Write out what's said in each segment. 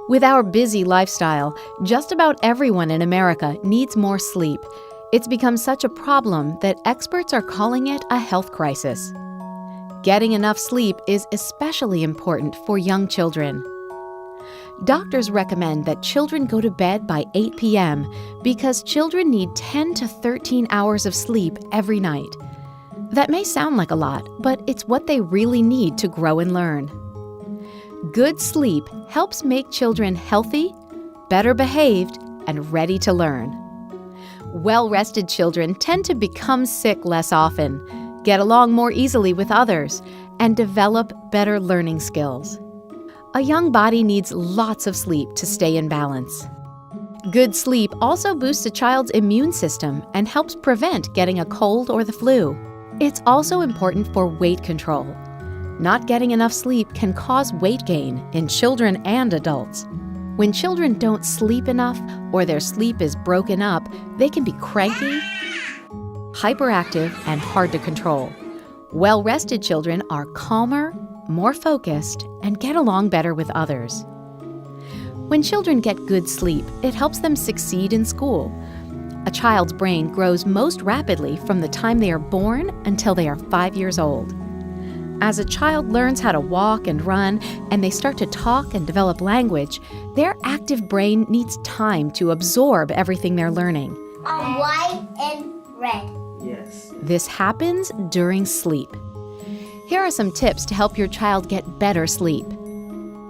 With our busy lifestyle, just about everyone in America needs more sleep. It's become such a problem that experts are calling it a health crisis. Getting enough sleep is especially important for young children. Doctors recommend that children go to bed by 8 p.m. because children need 10 to 13 hours of sleep every night. That may sound like a lot, but it's what they really need to grow and learn. Good sleep helps make children healthy, better behaved, and ready to learn. Well-rested children tend to become sick less often, get along more easily with others, and develop better learning skills. A young body needs lots of sleep to stay in balance. Good sleep also boosts a child's immune system and helps prevent getting a cold or the flu. It's also important for weight control. Not getting enough sleep can cause weight gain in children and adults. When children don't sleep enough or their sleep is broken up, they can be cranky, hyperactive, and hard to control. Well-rested children are calmer, more focused, and get along better with others. When children get good sleep, it helps them succeed in school. A child's brain grows most rapidly from the time they are born until they are 5 years old. As a child learns how to walk and run, and they start to talk and develop language, their active brain needs time to absorb everything they're learning. White and red. Yes. This happens during sleep. Here are some tips to help your child get better sleep.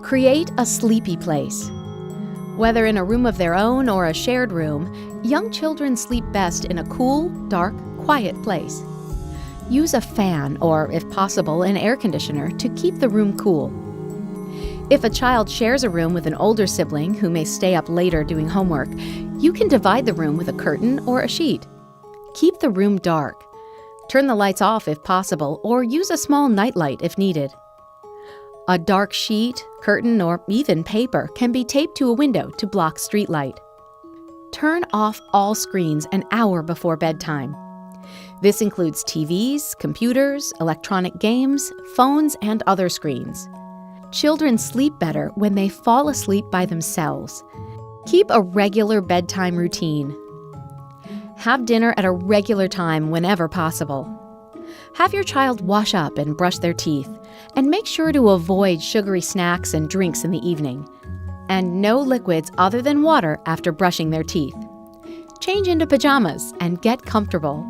Create a sleepy place. Whether in a room of their own or a shared room, young children sleep best in a cool, dark, quiet place. Use a fan or, if possible, an air conditioner to keep the room cool. If a child shares a room with an older sibling who may stay up later doing homework, you can divide the room with a curtain or a sheet. Keep the room dark. Turn the lights off if possible, or use a small nightlight if needed. A dark sheet, curtain, or even paper can be taped to a window to block street light. Turn off all screens an hour before bedtime. This includes TVs, computers, electronic games, phones, and other screens. Children sleep better when they fall asleep by themselves. Keep a regular bedtime routine. Have dinner at a regular time whenever possible. Have your child wash up and brush their teeth, and make sure to avoid sugary snacks and drinks in the evening. And no liquids other than water after brushing their teeth. Change into pajamas and get comfortable.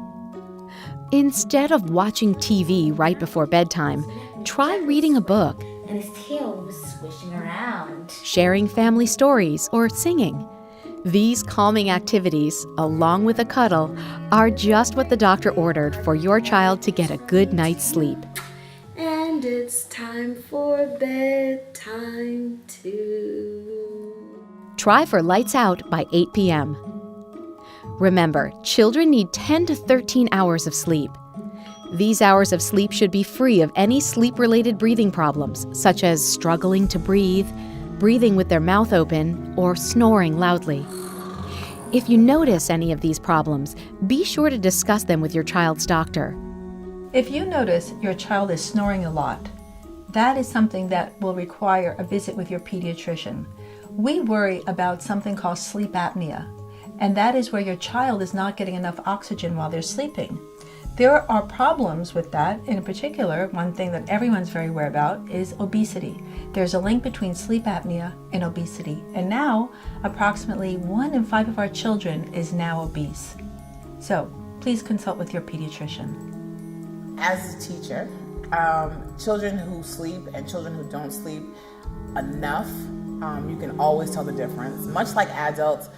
Instead of watching TV right before bedtime, try reading a book, And his tail was swishing around. sharing family stories, or singing. These calming activities, along with a cuddle, are just what the doctor ordered for your child to get a good night's sleep. And it's time for bedtime too. Try for lights out by 8 p.m. Remember, children need 10 to 13 hours of sleep. These hours of sleep should be free of any sleep-related breathing problems, such as struggling to breathe, breathing with their mouth open, or snoring loudly. If you notice any of these problems, be sure to discuss them with your child's doctor. If you notice your child is snoring a lot, that is something that will require a visit with your pediatrician. We worry about something called sleep apnea, and that is where your child is not getting enough oxygen while they're sleeping. There are problems with that. In particular, one thing that everyone's very aware about is obesity. There's a link between sleep apnea and obesity, and now approximately 1 in 5 of our children is now obese. So please consult with your pediatrician. As a teacher, children who sleep and children who don't sleep enough, you can always tell the difference. Much like adults,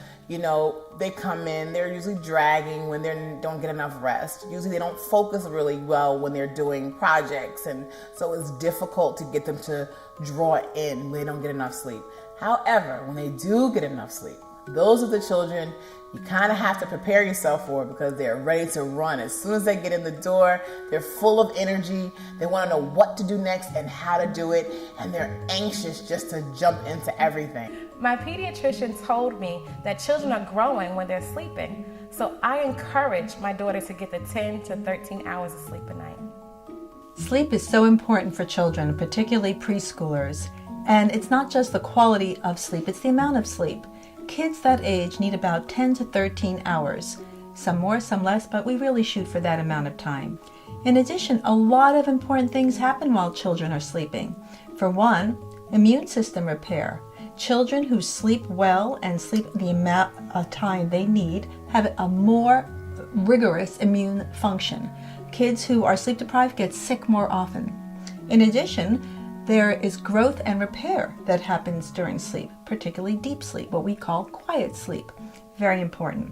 they come in, they're usually dragging when they don't get enough rest. Usually they don't focus really well when they're doing projects, and so it's difficult to get them to draw in when they don't get enough sleep. However, when they do get enough sleep, those are the children you kind of have to prepare yourself for, because they're ready to run. As soon as they get in the door, they're full of energy. They want to know what to do next and how to do it, and they're anxious just to jump into everything. My pediatrician told me that children are growing when they're sleeping, so I encourage my daughter to get the 10 to 13 hours of sleep a night. Sleep is so important for children, particularly preschoolers, And it's not just the quality of sleep, it's the amount of sleep. Kids that age need about 10 to 13 hours. Some more, some less, but we really shoot for that amount of time. In addition, a lot of important things happen while children are sleeping. For one, immune system repair. Children who sleep well and sleep the amount of time they need have a more rigorous immune function. Kids who are sleep deprived get sick more often. In addition, there is growth and repair that happens during sleep, particularly deep sleep, what we call quiet sleep. Very important.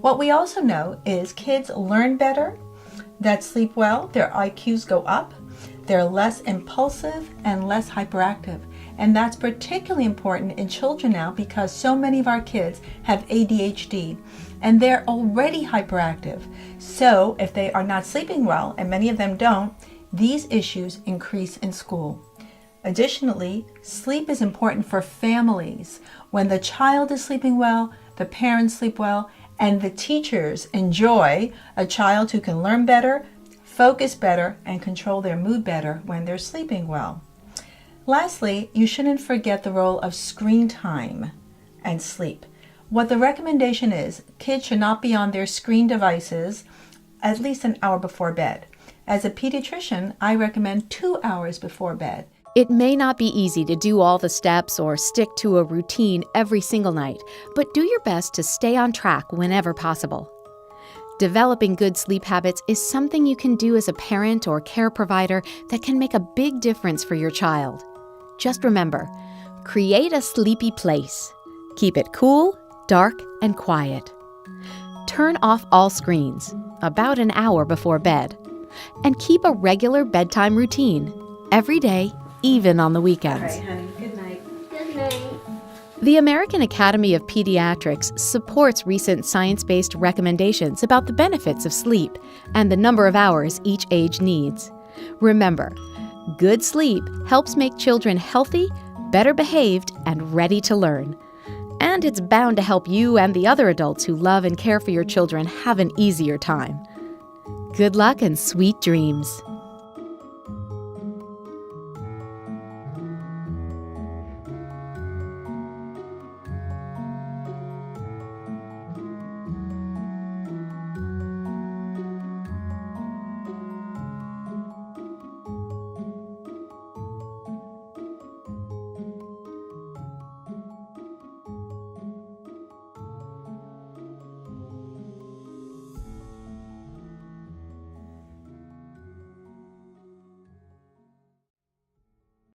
What we also know is kids learn better that sleep well, their IQs go up, they're less impulsive and less hyperactive. And that's particularly important in children now because so many of our kids have ADHD and they're already hyperactive. So if they are not sleeping well, and many of them don't, these issues increase in school. Additionally, sleep is important for families. When the child is sleeping well, the parents sleep well, and the teachers enjoy a child who can learn better, focus better, and control their mood better when they're sleeping well. Lastly, you shouldn't forget the role of screen time and sleep. What the recommendation is, kids should not be on their screen devices at least an hour before bed. As a pediatrician, I recommend 2 hours before bed. It may not be easy to do all the steps or stick to a routine every single night, but do your best to stay on track whenever possible. Developing good sleep habits is something you can do as a parent or care provider that can make a big difference for your child. Just remember, create a sleepy place. Keep it cool, dark, and quiet. Turn off all screens about an hour before bed. And keep a regular bedtime routine every day, even on the weekends. All right, honey. Good night. Good night. The American Academy of Pediatrics supports recent science-based recommendations about the benefits of sleep and the number of hours each age needs. Remember, good sleep helps make children healthy, better behaved, and ready to learn. And it's bound to help you and the other adults who love and care for your children have an easier time. Good luck and sweet dreams.